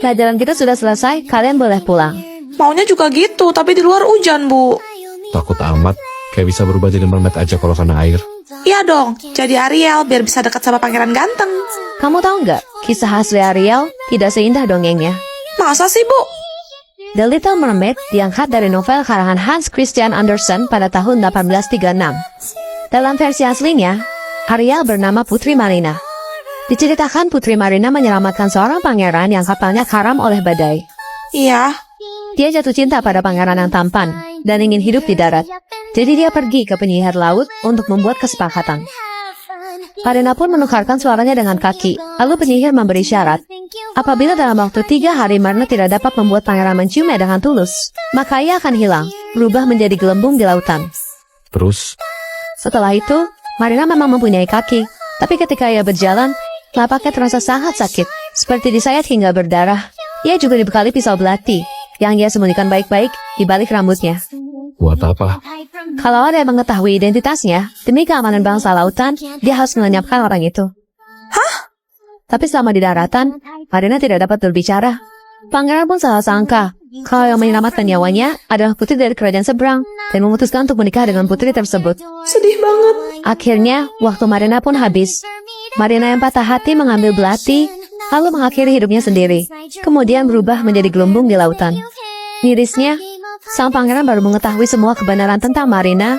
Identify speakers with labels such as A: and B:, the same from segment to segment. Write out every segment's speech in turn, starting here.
A: Pelajaran kita sudah selesai, kalian boleh pulang.
B: Maunya juga gitu, tapi di luar hujan, Bu.
C: Takut amat. Kayak bisa berubah jadi mermaid aja kalau kena air.
B: Iya dong, jadi Ariel biar bisa dekat sama pangeran ganteng.
A: Kamu tahu nggak, kisah asli Ariel tidak seindah dongengnya.
B: Masa sih, Bu?
A: The Little Mermaid diangkat dari novel karangan Hans Christian Andersen pada tahun 1836. Dalam versi aslinya, Ariel bernama Putri Marina. Diceritakan Putri Marina menyelamatkan seorang pangeran yang kapalnya karam oleh badai.
B: Iya.
A: Dia jatuh cinta pada pangeran yang tampan dan ingin hidup di darat. Jadi dia pergi ke penyihir laut untuk membuat kesepakatan. Marina pun menukarkan suaranya dengan kaki, lalu penyihir memberi syarat. Apabila dalam waktu 3 hari Marina tidak dapat membuat pangeran menciumnya dengan tulus, maka ia akan hilang, berubah menjadi gelembung di lautan.
C: Terus,
A: Setelah itu, Marina memang mempunyai kaki, tapi ketika ia berjalan, telapaknya terasa sangat sakit, seperti disayat hingga berdarah. Ia juga dibekali pisau belati, yang ia sembunyikan baik-baik di balik rambutnya.
C: buat apa?
A: Kalau ada yang mengetahui identitasnya, demi keamanan bangsa lautan, dia harus melenyapkan orang itu. Hah? Tapi selama di daratan, Marina tidak dapat berbicara. Pangeran pun salah sangka, kalau yang menyelamatkan nyawanya adalah putri dari kerajaan seberang, dan memutuskan untuk menikah dengan putri tersebut.
B: Sedih banget.
A: Akhirnya, waktu Marina pun habis. Marina yang patah hati mengambil belati, lalu mengakhiri hidupnya sendiri, kemudian berubah menjadi gelembung di lautan. Mirisnya, sang pangeran baru mengetahui semua kebenaran tentang Marina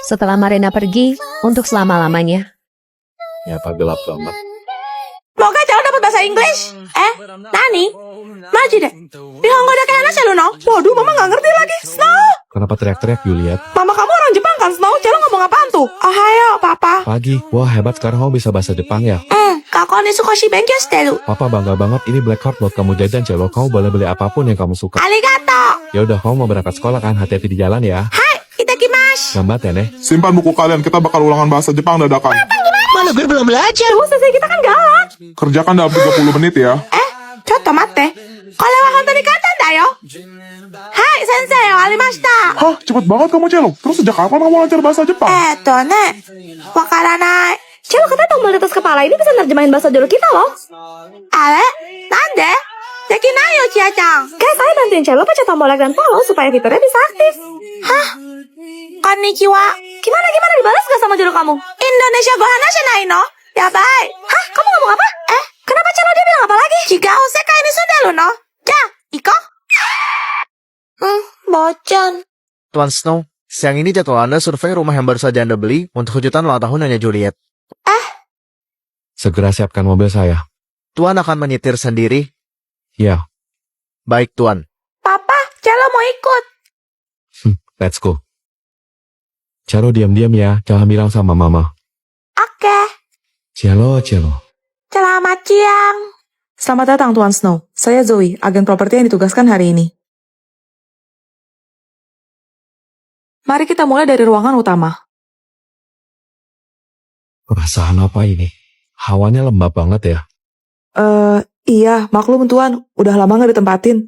A: setelah Marina pergi untuk selama-lamanya.
C: Ya apa gelap banget.
B: Semoga calon dapat bahasa Inggris. Nani? Maju deh. Nihongo da kayak anak lu, no? Waduh, mama gak ngerti lagi. Snow!
C: Kenapa teriak-teriak, Juliet?
B: Mama kamu orang Jepang kan, Snow? Calon ngomong apaan tuh? Ohayo, papa.
C: Pagi. Wah, hebat sekarang kamu bisa bahasa Jepang ya.
B: Kako ni sukoshi benkyou shiteru.
C: Papa bangga banget, ini black card buat kamu jajan, Celo. Kamu boleh beli apapun yang kamu suka.
B: Arigato.
C: Ya udah, kamu mau berangkat sekolah kan? Hati-hati di jalan ya.
B: Hai, itakimasu.
C: Lambat ya, Neh.
D: Simpan buku kalian, kita bakal ulangan bahasa Jepang dadakan.
B: Mana gue belum belajar. Tuh, sensei kita kan galak.
D: Kerjakan dalam 30 menit ya.
B: Cotto matte. Kore wa hontou ni kantan da yo. Hai, sensei, warimashita.
D: Hah, cepet banget kamu, Celo. Terus sejak kapan kamu belajar bahasa Jepang?
B: Ne. Wakaranai. Celo, katanya tombol di atas kepala ini bisa nerjemahin bahasa Jolo kita loh. Ale? Nande? Dekinai yo, Chia-chan. Kayak saya bantuin Celo pencet tombol like dan follow supaya fiturnya bisa aktif. Hah? Konnichiwa. Gimana dibalas gak sama Jolo kamu? Indonesia go hanasha nai no? Yabai. Hah? Kamu ngomong apa? Kenapa Celo dia bilang apa lagi? Chigau sekai ni sunderu no? Ja, iko? Bocon.
E: Tuan Snow, siang ini jadwal Anda survei rumah yang baru saja Anda beli untuk kejutan ulang tahun Nyonya Juliet.
C: Segera siapkan mobil saya.
E: Tuan akan menyetir sendiri?
C: Ya,
E: Baik, Tuan.
B: Papa, Celo mau ikut.
C: let's go. Celo diam-diam ya, jangan bilang sama mama.
B: Oke.
C: Celo.
B: Selamat siang. Selamat datang, Tuan Snow. Saya Zoe, agen properti yang ditugaskan hari ini. Mari kita mulai dari ruangan utama.
C: Perasaan apa ini? Hawanya lembab banget ya.
B: Iya, maklum Tuan. Udah lama gak ditempatin.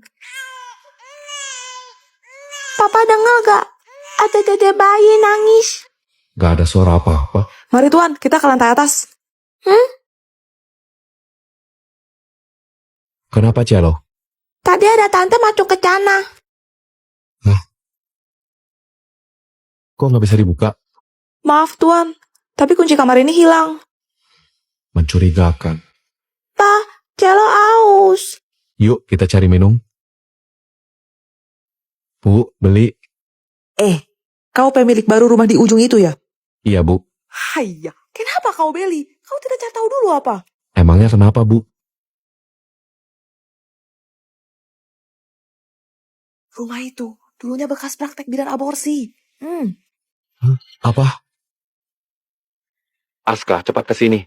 B: Papa dengar gak? Ada dede bayi nangis.
C: Gak ada suara apa-apa.
B: Mari Tuan, kita ke lantai atas.
C: Kenapa, Celo?
B: Tadi ada tante masuk ke sana.
C: Kok gak bisa dibuka?
B: Maaf Tuan, tapi kunci kamar ini hilang.
C: Mencurigakan.
B: Pa, Celo aus.
C: Yuk, kita cari minum. Bu, beli.
B: Kau pemilik baru rumah di ujung itu ya?
C: Iya, Bu.
B: Haiya, kenapa kau beli? Kau tidak cari tahu dulu apa?
C: Emangnya kenapa, Bu?
B: Rumah itu dulunya bekas praktek bidan aborsi.
C: Apa? Aska, cepat ke sini.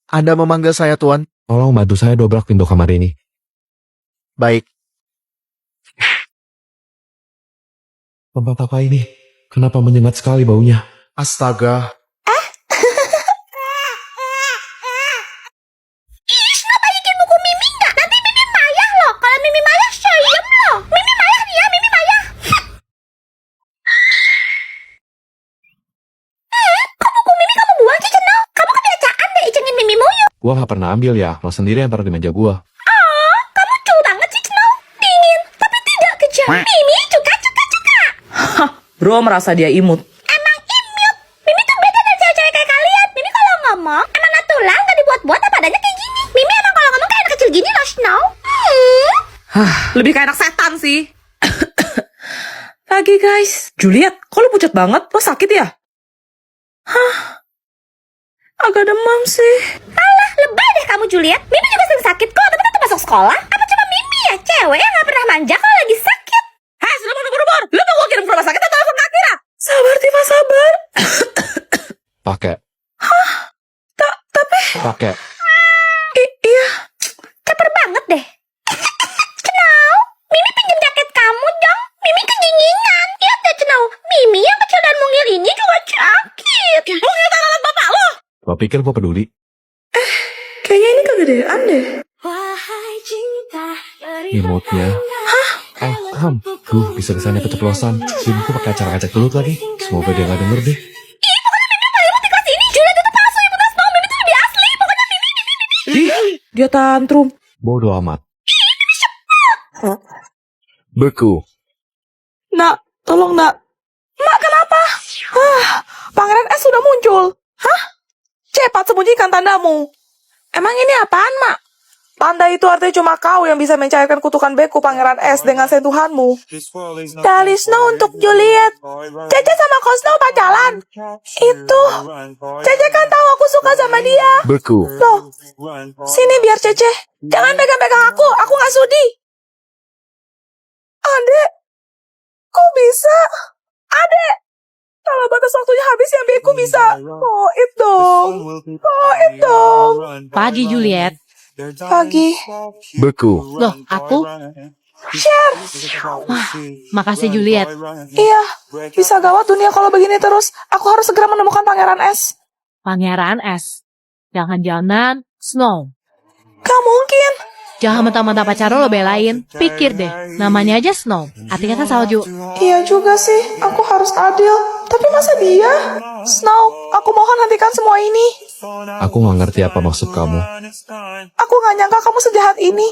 E: Anda memanggil saya, Tuan?
C: Tolong bantu saya dobrak pintu kamar ini.
E: Baik.
C: Tempat apa ini? Kenapa menyengat sekali baunya?
E: Astaga.
B: Kenapa bikin buku Mimi nggak? Nanti Mimi payah loh. Kalau Mimi payah, sayang loh. Mimi payah dia, Mimi payah. Kok buku Mimi kamu buang sih, Ceno? Kamu kebiasaan deh icengin Mimi mulu.
C: Gua gak pernah ambil ya. Lo sendiri yang taruh di meja gua.
B: Kamu cool banget sih, aja. Mimi cuka.
F: Bro merasa dia imut.
B: Emang imut. Mimi tuh beda dari cewek-cewek kayak kalian. Mimi kalau ngomong emang gak tulang, gak dibuat-buat apa adanya kayak gini. Mimi emang kalau ngomong kayak anak kecil gini loh, Snow.
F: Lebih kayak anak setan sih. Lagi guys. Juliet, kok lu pucat banget? Lo sakit ya? Agak demam sih.
B: Alah, lebay deh kamu, Juliet. Mimi juga sering sakit kok, tapi tetap masuk sekolah. Apa cuma Mimi ya, cewek yang gak pernah manja kalau lagi sakit?
F: Hei, sudah buru-buru. Lu mau gue kirim ke rumah sakit atau telepon Akira? Sabar, Tifa, sabar.
C: Pakai.
F: Tapi...
C: Pakai.
F: Iya.
B: Caper banget deh. Cenau, Mimi pinjam jaket kamu dong. Mimi kedinginan. Lihat deh, Cenau. Mimi yang kecil dan mungil ini juga sakit.
F: Mungil tangan bapak lo.
C: Lo pikir gue peduli?
F: Kayaknya ini kegedean deh.
C: Imutnya. Duh, bisa kesannya keceplosan. Simku pakai acara ngajak gelut lagi. Semoga dia gak denger deh.
B: Juliet itu palsu, Ibu Snow. Mimi tuh lebih asli. Pokoknya Mimi.
F: Dia tantrum.
C: Bodoh amat. Beku.
F: Nak, tolong nak. Nak, kenapa? Pangeran S sudah muncul. Cepat sembunyikan tandamu. Emang ini apaan, Mak? Tanda itu artinya cuma kau yang bisa mencairkan kutukan beku Pangeran S dengan sentuhanmu. Dari Snow untuk Juliet. Cece sama Ko Snow pacaran. Itu. Cece kan tahu aku suka sama dia.
C: Beku.
F: Loh, sini biar Cece. Jangan pegang-pegang aku gak sudi. Adek, kok bisa? Adek, kalau batas waktunya habis yang beku bisa. Koit dong.
G: Pagi, Juliet.
F: Pagi.
C: Beku.
G: Loh, aku?
F: Share.
G: Makasih, Juliet.
F: Iya, bisa gawat dunia kalau begini terus. Aku harus segera menemukan Pangeran S.
G: Pangeran S. Jangan-jangan Snow.
F: Gak mungkin.
G: Jangan mentah-mentah pacar lo belain. Pikir deh, namanya aja Snow. Artinya kan salju.
F: Iya juga sih, aku harus adil. Tapi masa dia? Snow, aku mohon hentikan semua ini.
C: Aku gak ngerti apa maksud kamu.
F: Aku gak nyangka kamu sejahat ini.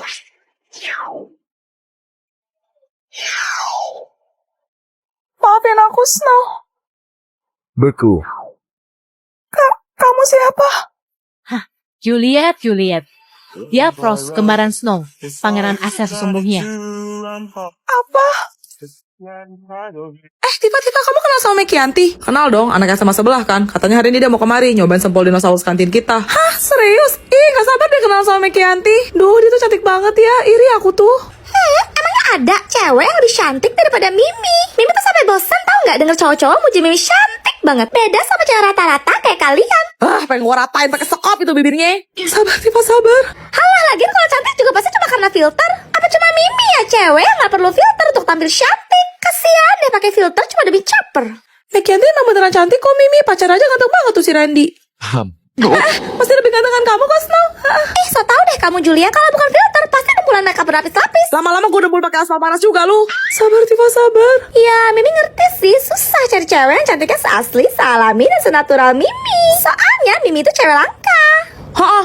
F: Maafin aku, Snow.
C: Beku.
F: Kamu siapa?
G: Juliet. Dia Frost, kembaran Snow. Pangeran S yang sesungguhnya.
F: Apa? Tiba-tiba kamu kenal sama Mekianti? Kenal dong, anak SMA sebelah kan. Katanya hari ini dia mau kemari, nyobain sempol dinosaurus kantin kita. Hah, serius? Gak sabar deh kenal sama Mekianti. Duh, dia tuh cantik banget ya, iri aku tuh.
B: Emangnya ada cewek yang lebih cantik daripada Mimi? Mimi tuh sampai bosan tau nggak denger cowok-cowok muji Mimi cantik banget. Beda sama cewek rata-rata kayak kalian.
F: Pengen gua ratain pakai sekop itu bibirnya. Sabar, Tifa, sabar.
B: Halah, lagian kalau cantik juga pasti cuma karena filter. Apa cuma Mimi ya cewek yang nggak perlu filter untuk tampil cantik? Kasian deh pakai filter cuma demi caper.
F: Mekianti emang beneran cantik kok, Mimi. Pacar aja ganteng banget tuh si Randy. Pasti lebih ganteng kamu kok, Snow.
B: So tau deh kamu Julia, kalau bukan filter pasti dempulan makeup berlapis-lapis.
F: Lama-lama gue dempul pakai aspal panas juga lu. Sabar, Tifa, sabar.
B: Ya, Mimi ngerti sih, susah cari cewek yang cantiknya seasli, sealami, dan senatural Mimi. Soalnya Mimi itu cewek langka.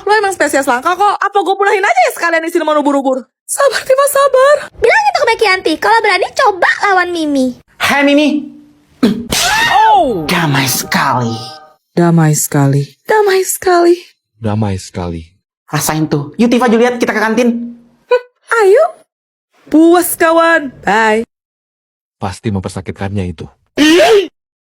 F: Lo emang spesies langka kok. Apa gue punahin aja ya sekalian isi mau ubur-ubur. Sabar, Tifa, sabar.
B: Bilang gitu ke Mekianti, kalau berani coba lawan Mimi.
H: Hai Mimi. Damai sekali.
F: Damai sekali. Damai sekali.
C: Damai sekali.
H: Rasain tuh. Yuk Tifa, Juliet, kita ke kantin.
F: Ayo. Puas kawan. Bye.
C: Pasti mempersakitkannya itu.